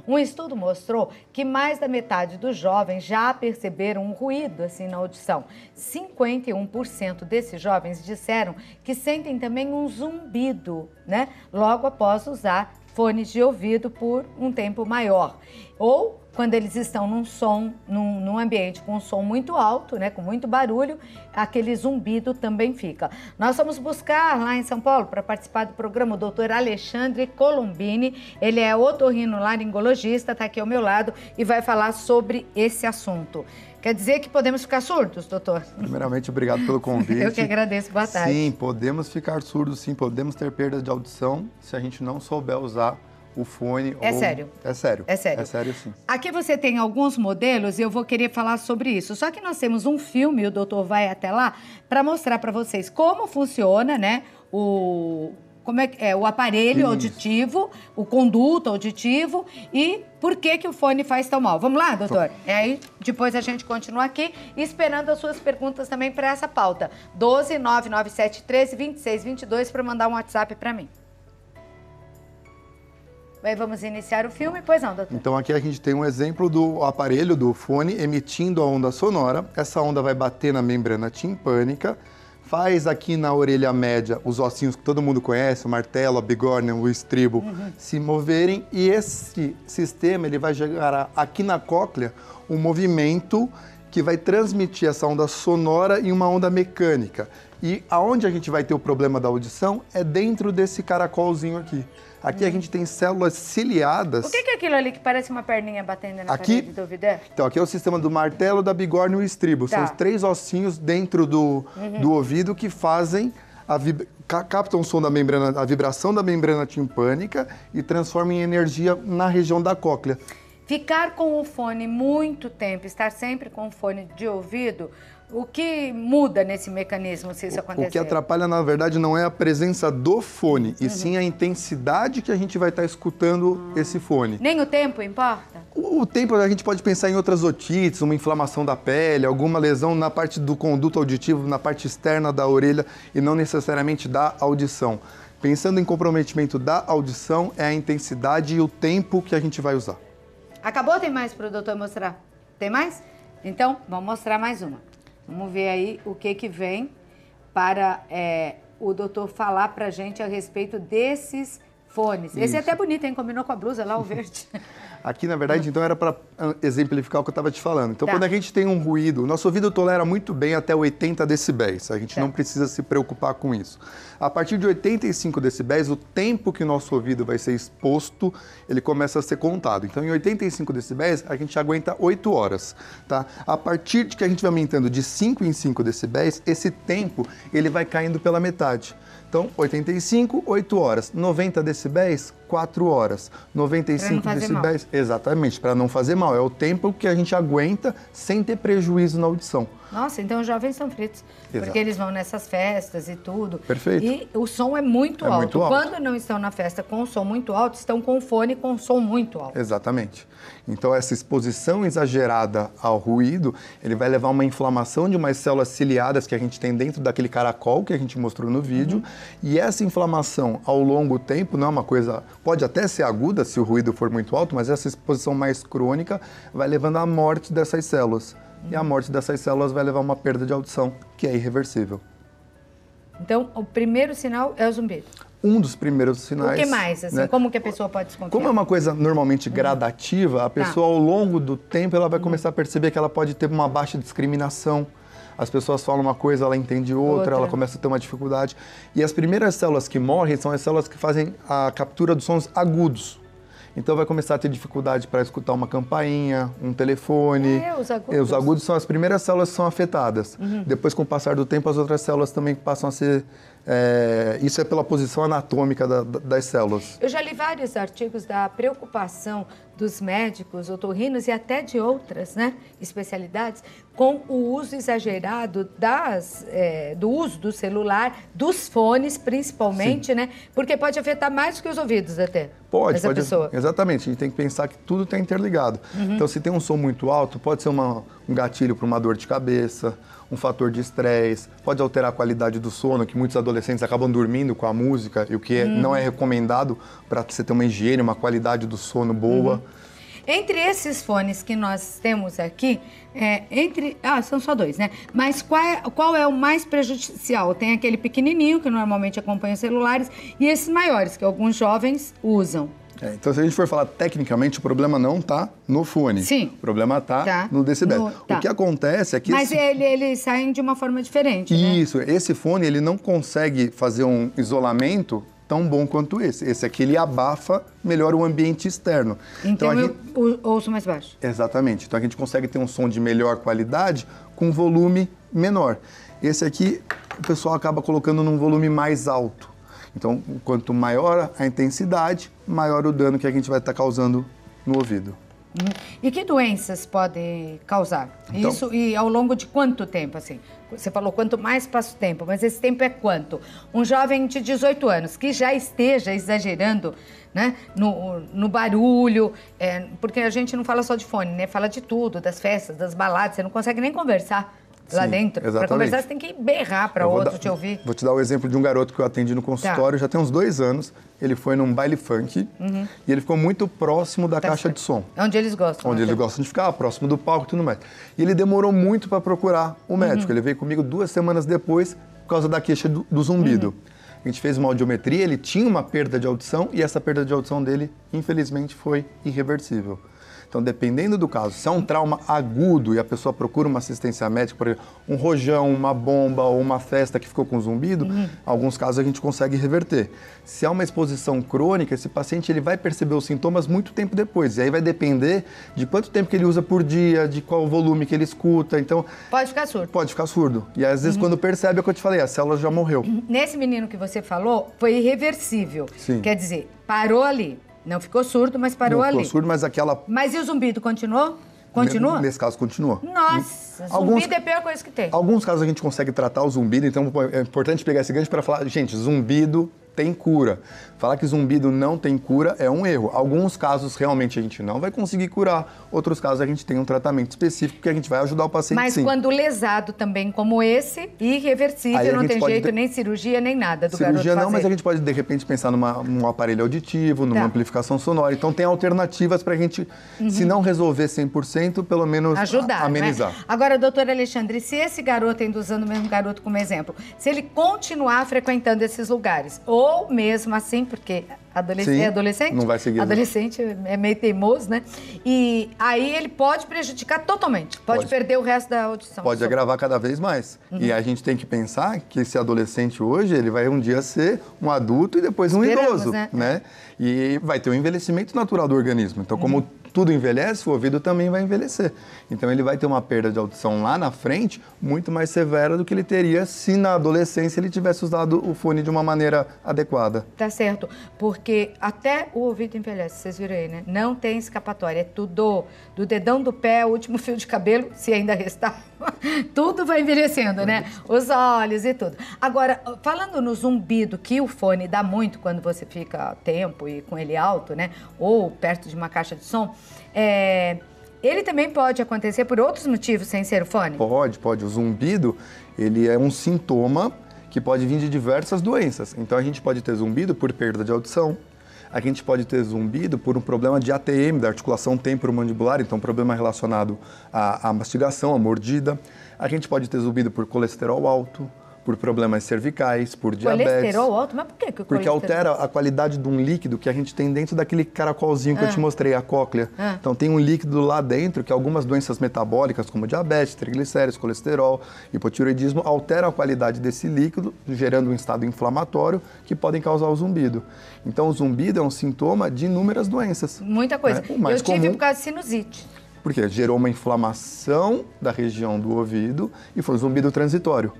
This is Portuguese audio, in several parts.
Um estudo mostrou que mais da metade dos jovens já perceberam um ruído assim na audição. 51% desses jovens disseram que sentem também um zumbido, né? Logo após usar fones de ouvido por um tempo maior. Ou quando eles estão num ambiente com um som muito alto, né, com muito barulho, aquele zumbido também fica. Nós vamos buscar lá em São Paulo, para participar do programa, o doutor Alexandre Colombini. Ele é otorrinolaringologista, está aqui ao meu lado e vai falar sobre esse assunto. Quer dizer que podemos ficar surdos, doutor? Primeiramente, obrigado pelo convite. Eu que agradeço, boa tarde. Sim, podemos ficar surdos, sim, podemos ter perda de audição se a gente não souber usar o fone. Sério? É sério. É sério? É sério, sim. Aqui você tem alguns modelos e eu vou querer falar sobre isso. Só que nós temos um filme, o doutor vai até lá, para mostrar para vocês como funciona, né, o aparelho auditivo, o conduto auditivo e por que o fone faz tão mal. Vamos lá, doutor? Aí depois a gente continua aqui esperando as suas perguntas também para essa pauta. 12 997 13 26 22 para mandar um WhatsApp para mim. Aí vamos iniciar o filme, pois não, doutor? Então aqui a gente tem um exemplo do aparelho, do fone, emitindo a onda sonora. Essa onda vai bater na membrana timpânica, faz aqui na orelha média os ossinhos que todo mundo conhece, o martelo, a bigorna, o estribo, se moverem. E esse sistema ele vai gerar aqui na cóclea um movimento que vai transmitir essa onda sonora em uma onda mecânica. E aonde a gente vai ter o problema da audição é dentro desse caracolzinho aqui. Aqui a gente tem células ciliadas. O que é aquilo ali que parece uma perninha batendo na parede do ouvido? Então, aqui é o sistema do martelo, da bigorna e o estribo. São os três ossinhos dentro do ouvido que fazem, captam o som da membrana, a vibração da membrana timpânica e transformam em energia na região da cóclea. Ficar com o fone muito tempo, estar sempre com o fone de ouvido, o que muda nesse mecanismo se isso acontecer? O que atrapalha, na verdade, não é a presença do fone, e sim a intensidade que a gente vai estar escutando esse fone. Nem o tempo importa? O tempo a gente pode pensar em outras otites, uma inflamação da pele, alguma lesão na parte do conduto auditivo, na parte externa da orelha e não necessariamente da audição. Pensando em comprometimento da audição, é a intensidade e o tempo que a gente vai usar. Acabou ou tem mais para o doutor mostrar? Tem mais? Então, vamos mostrar mais uma. Vamos ver aí o que vem para o doutor falar para a gente a respeito desses fones. Esse é até bonito, hein? Combinou com a blusa lá, o verde. Aqui, na verdade, então, era para exemplificar o que eu estava te falando. Então, quando a gente tem um ruído, o nosso ouvido tolera muito bem até 80 decibéis. A gente não precisa se preocupar com isso. A partir de 85 decibéis, o tempo que o nosso ouvido vai ser exposto, ele começa a ser contado. Então, em 85 decibéis, a gente aguenta 8 horas, tá? A partir de que a gente vai aumentando de 5 em 5 decibéis, esse tempo, ele vai caindo pela metade. Então, 85, 8 horas. 90 decibéis, 4 horas. 95 decibéis, mal. Exatamente, para não fazer mal. É o tempo que a gente aguenta sem ter prejuízo na audição. Nossa, então os jovens são fritos. Exato. Porque eles vão nessas festas e tudo. Perfeito. E o som é muito alto. Muito alto. Quando não estão na festa com o som muito alto, estão com o fone com som muito alto. Exatamente. Então, essa exposição exagerada ao ruído, ele vai levar a uma inflamação de umas células ciliadas que a gente tem dentro daquele caracol que a gente mostrou no vídeo. E essa inflamação, ao longo do tempo, não é uma coisa... Pode até ser aguda se o ruído for muito alto, mas essa exposição mais crônica vai levando à morte dessas células. E a morte dessas células vai levar a uma perda de audição, que é irreversível. Então, o primeiro sinal é o zumbido. Um dos primeiros sinais. O que mais? Assim, né? Como que a pessoa pode desconfiar? Como é uma coisa normalmente gradativa, a pessoa ao longo do tempo ela vai começar a perceber que ela pode ter uma baixa discriminação. As pessoas falam uma coisa, ela entende outra, ela começa a ter uma dificuldade. E as primeiras células que morrem são as células que fazem a captura dos sons agudos. Então vai começar a ter dificuldade para escutar uma campainha, um telefone. Os agudos. Os agudos são as primeiras células que são afetadas. Depois, com o passar do tempo, as outras células também passam a ser... isso é pela posição anatômica das células. Eu já li vários artigos da preocupação dos médicos, otorrinos e até de outras, né, especialidades, com o uso exagerado do uso do celular, dos fones principalmente, né? Porque pode afetar mais do que os ouvidos até. essa pessoa. Exatamente, a gente tem que pensar que tudo está interligado. Então, se tem um som muito alto, pode ser um gatilho para uma dor de cabeça, um fator de estresse, pode alterar a qualidade do sono, que muitos adolescentes acabam dormindo com a música, e o que não é recomendado para você ter uma higiene, uma qualidade do sono boa. Entre esses fones que nós temos aqui, são só 2, né? Mas qual é o mais prejudicial? Tem aquele pequenininho, que normalmente acompanha os celulares, e esses maiores, que alguns jovens usam. Então, se a gente for falar tecnicamente, o problema não está no fone. Sim. O problema está no decibel. O que acontece é que... Mas eles saem de uma forma diferente, né? Isso. Esse fone, ele não consegue fazer um isolamento tão bom quanto esse. Esse aqui, ele abafa melhor o ambiente externo. Então eu ouço mais baixo. Exatamente. Então, a gente consegue ter um som de melhor qualidade com volume menor. Esse aqui, o pessoal acaba colocando num volume mais alto. Então, quanto maior a intensidade, maior o dano que a gente vai estar causando no ouvido. E que doenças podem causar? Então, isso e ao longo de quanto tempo, assim? Você falou quanto mais passa o tempo, mas esse tempo é quanto? Um jovem de 18 anos que já esteja exagerando, né, no barulho, porque a gente não fala só de fone, né? Fala de tudo, das festas, das baladas, você não consegue nem conversar lá dentro. Para conversar, você tem que berrar para outro te ouvir. Vou te dar o exemplo de um garoto que eu atendi no consultório, já tem uns 2 anos. Ele foi num baile funk e ele ficou muito próximo da caixa de som. Onde eles gostam. Onde eles gostam de ficar, próximo do palco e tudo mais. E ele demorou muito para procurar o médico. Ele veio comigo 2 semanas depois por causa da queixa do zumbido. A gente fez uma audiometria, ele tinha uma perda de audição e essa perda de audição dele, infelizmente, foi irreversível. Então, dependendo do caso, se é um trauma agudo e a pessoa procura uma assistência médica, por exemplo, um rojão, uma bomba ou uma festa que ficou com zumbido, em alguns casos a gente consegue reverter. Se é uma exposição crônica, esse paciente ele vai perceber os sintomas muito tempo depois. E aí vai depender de quanto tempo que ele usa por dia, de qual volume que ele escuta. Então, pode ficar surdo. Pode ficar surdo. E às vezes quando percebe é o que eu te falei, a célula já morreu. Nesse menino que você falou, foi irreversível. Sim. Quer dizer, parou ali. Não ficou surdo, mas parou ali. Não ficou surdo, mas aquela... Mas e o zumbido continuou? Continua? Nesse caso, continua. Nossa, zumbido é a pior coisa que tem. Alguns casos a gente consegue tratar o zumbido, então é importante pegar esse gancho para falar, gente, zumbido tem cura. Falar que zumbido não tem cura é um erro. Alguns casos realmente a gente não vai conseguir curar, outros casos a gente tem um tratamento específico que a gente vai ajudar o paciente. Mas sim. Quando lesado também como esse, irreversível, não tem jeito nem cirurgia nem nada do garoto fazer. Cirurgia não, mas a gente pode de repente pensar num aparelho auditivo, numa amplificação sonora. Então tem alternativas para a gente, se não resolver 100%, pelo menos ajudar, amenizar. Né? Agora, doutor Alexandre, se esse garoto, ainda usando o mesmo garoto como exemplo, se ele continuar frequentando esses lugares, ou mesmo assim, porque Sim, é adolescente? Não vai seguir. Adolescente é meio teimoso, né? E aí ele pode prejudicar totalmente, pode perder o resto da audição. Pode agravar cada vez mais. E a gente tem que pensar que esse adolescente hoje, ele vai um dia ser um adulto e depois um idoso, né? E vai ter um envelhecimento natural do organismo. Então, como tudo envelhece, o ouvido também vai envelhecer. Então, ele vai ter uma perda de audição lá na frente muito mais severa do que ele teria se na adolescência ele tivesse usado o fone de uma maneira adequada. Tá certo, porque até o ouvido envelhece, vocês viram aí, né? Não tem escapatória, é tudo do dedão do pé, o último fio de cabelo, se ainda restar, tudo vai envelhecendo, né? Os olhos e tudo. Agora, falando no zumbido, que o fone dá muito quando você fica tempo e com ele alto, né? Ou perto de uma caixa de som, ele também pode acontecer por outros motivos sem ser o fone? Pode. O zumbido, ele é um sintoma que pode vir de diversas doenças. Então, a gente pode ter zumbido por perda de audição, a gente pode ter zumbido por um problema de ATM, da articulação temporomandibular, então um problema relacionado à mastigação, à mordida. A gente pode ter zumbido por colesterol alto, por problemas cervicais, por diabetes. Colesterol alto? Mas por que o Porque altera a qualidade de um líquido que a gente tem dentro daquele caracolzinho que eu te mostrei, a cóclea. Então tem um líquido lá dentro que algumas doenças metabólicas, como diabetes, triglicéridos, colesterol, hipotireoidismo, alteram a qualidade desse líquido, gerando um estado inflamatório que podem causar o zumbido. Então o zumbido é um sintoma de inúmeras doenças. Muita coisa. O mais tive comum, por causa de sinusite. Porque gerou uma inflamação da região do ouvido e foi um zumbido transitório.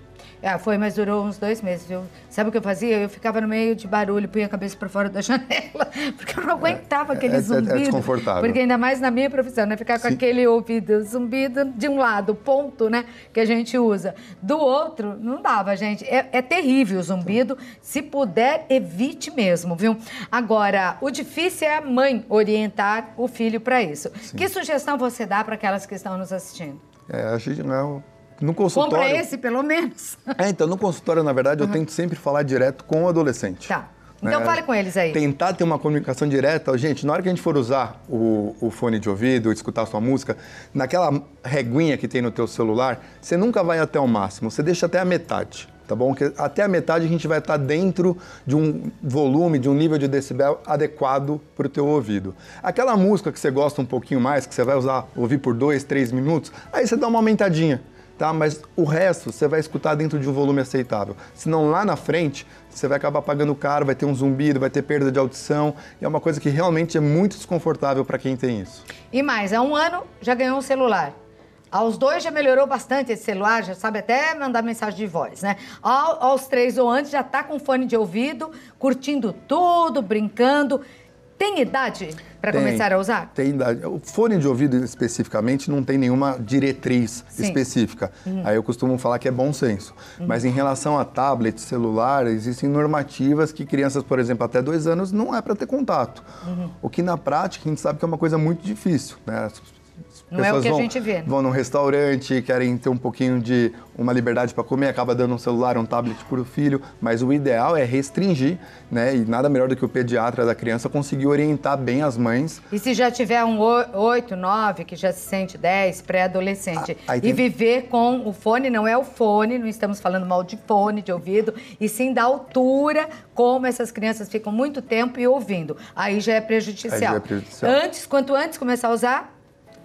Mas durou uns 2 meses, viu? Sabe o que eu fazia? Eu ficava no meio de barulho, punha a cabeça pra fora da janela, porque eu não aguentava aquele zumbido. É desconfortável. Porque ainda mais na minha profissão, né? Ficar com aquele ouvido zumbido de um lado, ponto, né? Que a gente usa. Do outro, não dava, gente. É terrível o zumbido. Se puder, evite mesmo, viu? Agora, o difícil é a mãe orientar o filho para isso. Sim. Que sugestão você dá para aquelas que estão nos assistindo? A gente não... No consultório... Compra esse, pelo menos. Então, no consultório, na verdade, eu tento sempre falar direto com o adolescente. Tá. Então, fale com eles aí. Tentar ter uma comunicação direta. Gente, na hora que a gente for usar o fone de ouvido, escutar a sua música, naquela reguinha que tem no teu celular, você nunca vai até o máximo, você deixa até a metade, tá bom? Porque até a metade a gente vai estar dentro de um volume, de um nível de decibel adequado para o teu ouvido. Aquela música que você gosta um pouquinho mais, que você vai ouvir por 2, 3 minutos, aí você dá uma aumentadinha. Tá? Mas o resto você vai escutar dentro de um volume aceitável. Senão lá na frente você vai acabar pagando caro, vai ter um zumbido, vai ter perda de audição. E é uma coisa que realmente é muito desconfortável para quem tem isso. E mais, há 1 ano já ganhou um celular. Aos 2 já melhorou bastante esse celular, já sabe até mandar mensagem de voz, né? Aos 3 ou antes já tá com fone de ouvido, curtindo tudo, brincando. Tem idade para começar a usar? Tem idade. O fone de ouvido especificamente não tem nenhuma diretriz específica. Aí eu costumo falar que é bom senso. Mas em relação a tablet, celular, existem normativas que crianças, por exemplo, até 2 anos não é para ter contato. O que na prática a gente sabe que é uma coisa muito difícil, né? Não é o que a gente vê. Vão num restaurante, querem ter um pouquinho de uma liberdade para comer, acaba dando um celular, um tablet para o filho, mas o ideal é restringir, né? E nada melhor do que o pediatra da criança conseguir orientar bem as mães. E se já tiver um 8, 9, que já se sente 10, pré-adolescente, e viver com o fone, não é o fone, não estamos falando mal de fone, de ouvido, e sim da altura, como essas crianças ficam muito tempo e ouvindo. Aí já é prejudicial. Quanto antes começar a usar,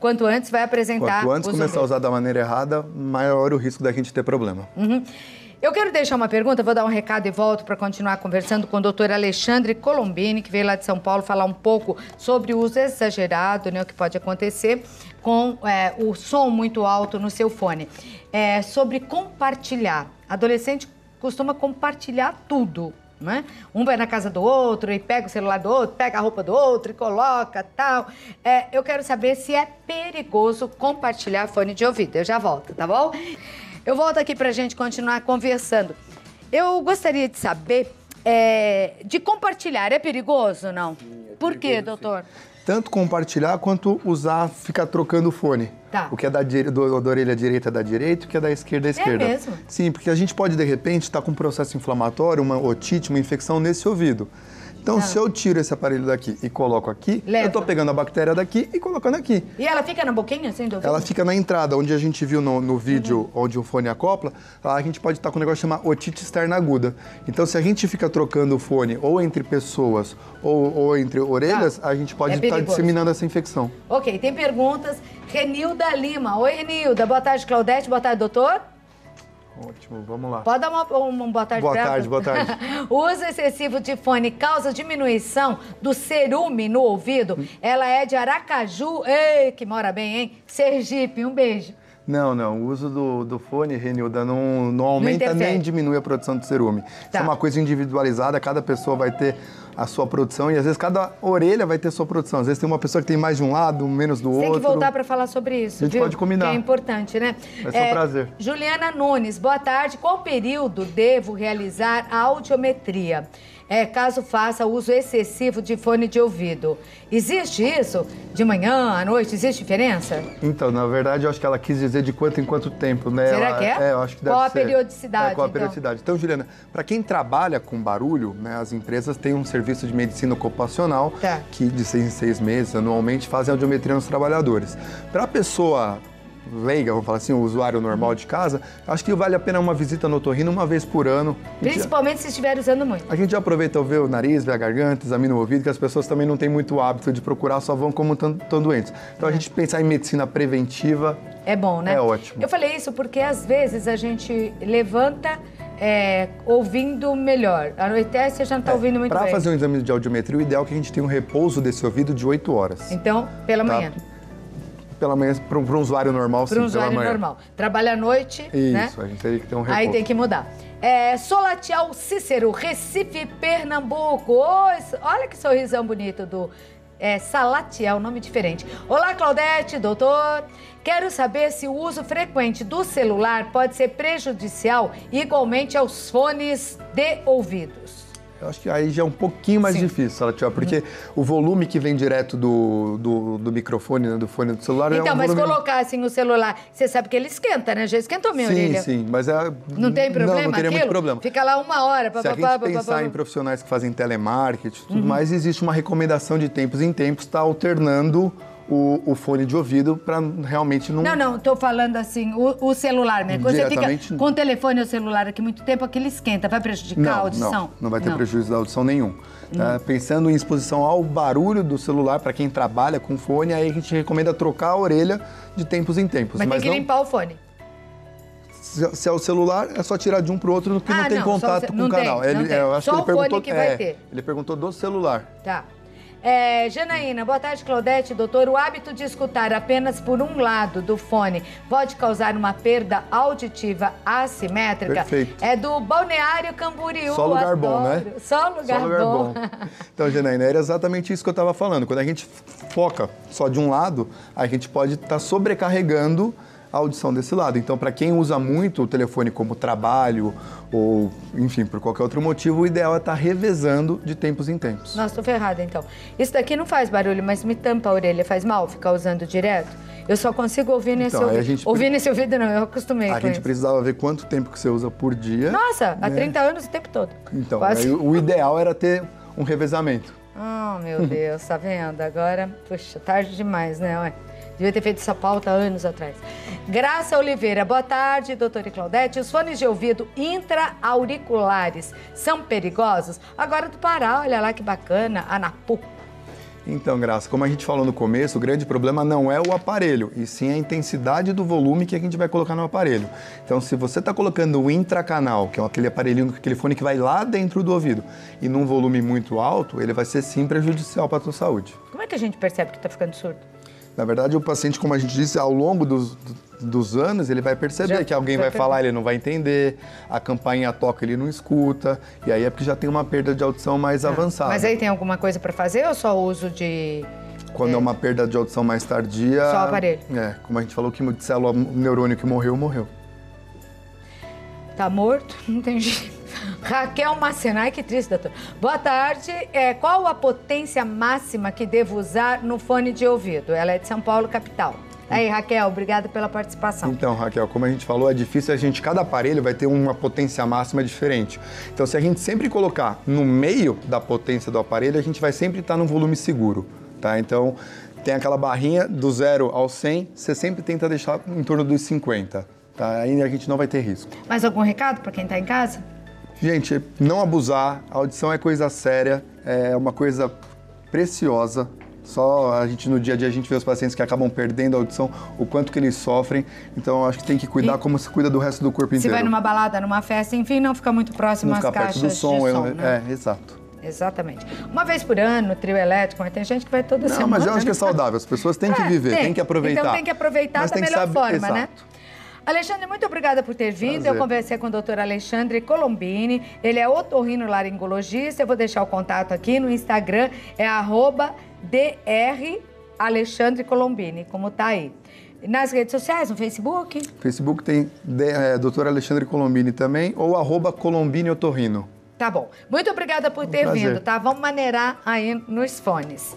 quanto antes vai apresentar. Quanto antes começar a usar da maneira errada, maior o risco da gente ter problema. Eu quero deixar uma pergunta, vou dar um recado e volto para continuar conversando com o doutor Alexandre Colombini, que veio lá de São Paulo falar um pouco sobre o uso exagerado, né, o que pode acontecer com o som muito alto no seu fone. Sobre compartilhar. Adolescente costuma compartilhar tudo. Né? Um vai na casa do outro e pega o celular do outro, pega a roupa do outro e coloca tal. Eu quero saber se é perigoso compartilhar fone de ouvido. Eu já volto, tá bom? Eu volto aqui pra gente continuar conversando. Eu gostaria de saber, de compartilhar, é perigoso ou não? Por quê, doutor? Tanto compartilhar quanto ficar trocando o fone. Tá. O que é da orelha direita da direita e o que é da esquerda da esquerda. É mesmo? Sim, porque a gente pode, de repente, estar com um processo inflamatório, uma otite, uma infecção nesse ouvido. Então, se eu tiro esse aparelho daqui e coloco aqui, eu estou pegando a bactéria daqui e colocando aqui. E ela fica na boquinha, assim, do ouvido? Ela fica na entrada, onde a gente viu no vídeo onde o fone acopla, lá a gente pode estar com um negócio chamado otite externa aguda. Então, se a gente fica trocando o fone ou entre pessoas ou entre orelhas, a gente pode estar disseminando essa infecção. Ok, tem perguntas. Renilda Lima. Oi, Renilda. Boa tarde, Claudete. Boa tarde, doutor. Ótimo, vamos lá. Pode dar uma boa tarde pra ela? Boa tarde. O uso excessivo de fone causa diminuição do cerume no ouvido. Ela é de Aracaju, que mora bem, hein? Sergipe, um beijo. Não. O uso do fone, Renilda, não aumenta nem diminui a produção de cerume. Isso é uma coisa individualizada, cada pessoa vai ter a sua produção e às vezes cada orelha vai ter sua produção. Às vezes tem uma pessoa que tem mais de um lado, menos do outro. Tem que voltar para falar sobre isso, a gente pode combinar. Que é importante, né? Vai ser um prazer. Juliana Nunes, boa tarde. Qual período devo realizar a audiometria? Caso faça uso excessivo de fone de ouvido. Existe isso? De manhã, à noite? Existe diferença? Então, na verdade, eu acho que ela quis dizer de quanto em quanto tempo, né? Será que é? Eu acho que deve Qual a ser. periodicidade? Qual a periodicidade. Então, Juliana, para quem trabalha com barulho, né, as empresas têm um serviço de medicina ocupacional que de 6 em 6 meses, anualmente, fazem audiometria nos trabalhadores. Para a pessoa leiga, vamos falar assim, o usuário normal de casa, acho que vale a pena uma visita no otorrino uma vez por ano. Principalmente se estiver usando muito. A gente já aproveita ver o nariz, ver a garganta, examina o ouvido, que as pessoas também não têm muito hábito de procurar, só vão como estão doentes. Então a gente pensar em medicina preventiva é bom, né? É ótimo. Eu falei isso porque às vezes a gente levanta ouvindo melhor. Anoitece, você já não está ouvindo muito bem. Para fazer um exame de audiometria, o ideal é que a gente tenha um repouso desse ouvido de 8 horas. Então, pela manhã. pela manhã, para um usuário normal, sim, pela manhã. Para um usuário normal. Trabalha à noite, né? Isso, a gente teria que ter um repouso. Aí tem que mudar. Solatiel Cícero, Recife, Pernambuco. Olha que sorrisão bonito do Salatiel, nome diferente. Olá, Claudete, doutor. Quero saber se o uso frequente do celular pode ser prejudicial igualmente aos fones de ouvidos. Eu acho que aí já é um pouquinho mais difícil, Salatiel, porque o volume que vem direto do microfone, né, do fone do celular então, é um mas volume... colocar assim o celular, você sabe que ele esquenta, né? Já esquentou minha orelha. Sim, mas não tem problema não teria muito problema. Fica lá 1 hora. Se a gente pensar em profissionais que fazem telemarketing e tudo mais, existe uma recomendação de tempos em tempos estar alternando o fone de ouvido para realmente não... Não, tô falando assim, o celular, né? Quando você fica com o telefone ou o celular aqui muito tempo, aquele esquenta, vai prejudicar a audição? Não vai ter prejuízo da audição nenhum. Pensando em exposição ao barulho do celular, para quem trabalha com fone, aí a gente recomenda trocar a orelha de tempos em tempos. Mas tem que limpar o fone. Se é o celular, é só tirar de um para o outro, que não tem contato com o canal. Eu acho só que ele o fone que vai ter. Ele perguntou do celular. Tá. Janaína, boa tarde, Claudete. Doutor, o hábito de escutar apenas por um lado do fone pode causar uma perda auditiva assimétrica? Perfeito. É do Balneário Camboriú. Só lugar bom, né? Só lugar bom. Então, Janaína, era exatamente isso que eu estava falando. Quando a gente foca só de um lado, a gente pode estar sobrecarregando a audição desse lado. Então, para quem usa muito o telefone como trabalho ou, enfim, por qualquer outro motivo, o ideal é estar revezando de tempos em tempos. Nossa, tô ferrada, então. Isso daqui não faz barulho, mas me tampa a orelha. Faz mal ficar usando direto? Eu só consigo ouvir nesse ouvido. Ouvir nesse ouvido não, eu acostumei com isso. A gente precisava ver quanto tempo que você usa por dia. Nossa, há 30 anos o tempo todo. Então, aí, o ideal era ter um revezamento. Oh, meu Deus, tá vendo? Agora, puxa, tarde demais, né? Ué. Devia ter feito essa pauta anos atrás. Graça Oliveira, boa tarde, doutora Claudete. Os fones de ouvido intra-auriculares são perigosos? Agora do Pará, olha lá que bacana, Anapu. Então, Graça, como a gente falou no começo, o grande problema não é o aparelho, e sim a intensidade do volume que a gente vai colocar no aparelho. Então, se você está colocando o intracanal, que é aquele aparelhinho, aquele fone que vai lá dentro do ouvido, e num volume muito alto, ele vai ser sim prejudicial para a tua saúde. Como é que a gente percebe que está ficando surdo? Na verdade, o paciente, como a gente disse, ao longo dos anos, ele vai perceber que alguém vai falar, ele não vai entender, a campainha toca, ele não escuta, e aí é porque já tem uma perda de audição mais avançada. Mas aí tem alguma coisa para fazer ou só uso de... Quando é uma perda de audição mais tardia... Só o aparelho? Como a gente falou, que de célula neurônio que morreu, morreu. Tá morto? Não tem jeito. Raquel Macenai, que triste, doutor. Boa tarde. Qual a potência máxima que devo usar no fone de ouvido? Ela é de São Paulo, capital. Aí, Raquel, obrigada pela participação. Então, Raquel, como a gente falou, é difícil, cada aparelho vai ter uma potência máxima diferente. Então, se a gente sempre colocar no meio da potência do aparelho, a gente vai sempre estar num volume seguro, tá? Então, tem aquela barrinha do 0 ao 100, você sempre tenta deixar em torno dos 50, tá? Aí a gente não vai ter risco. Mais algum recado para quem está em casa? Gente, não abusar, a audição é coisa séria, é uma coisa preciosa. Só a gente, no dia a dia, a gente vê os pacientes que acabam perdendo a audição, o quanto que eles sofrem. Então, acho que tem que cuidar como se cuida do resto do corpo inteiro. Se vai numa balada, numa festa, enfim, não ficar muito próximo às caixas de som, né? Exato. Exatamente. Uma vez por ano, trio elétrico, mas tem gente que vai toda semana. Não, mas eu acho que é saudável. As pessoas têm que viver, têm que aproveitar. Então tem que aproveitar da melhor forma, né? Alexandre, muito obrigada por ter vindo. Prazer. Eu conversei com o doutor Alexandre Colombini. Ele é otorrinolaringologista. Eu vou deixar o contato aqui no Instagram. É @Dr. Alexandre Colombini, como tá aí. Nas redes sociais, no Facebook? Facebook tem Dr. Alexandre Colombini também, ou @Colombini Otorrino. Tá bom. Muito obrigada por ter vindo, tá? Vamos maneirar aí nos fones.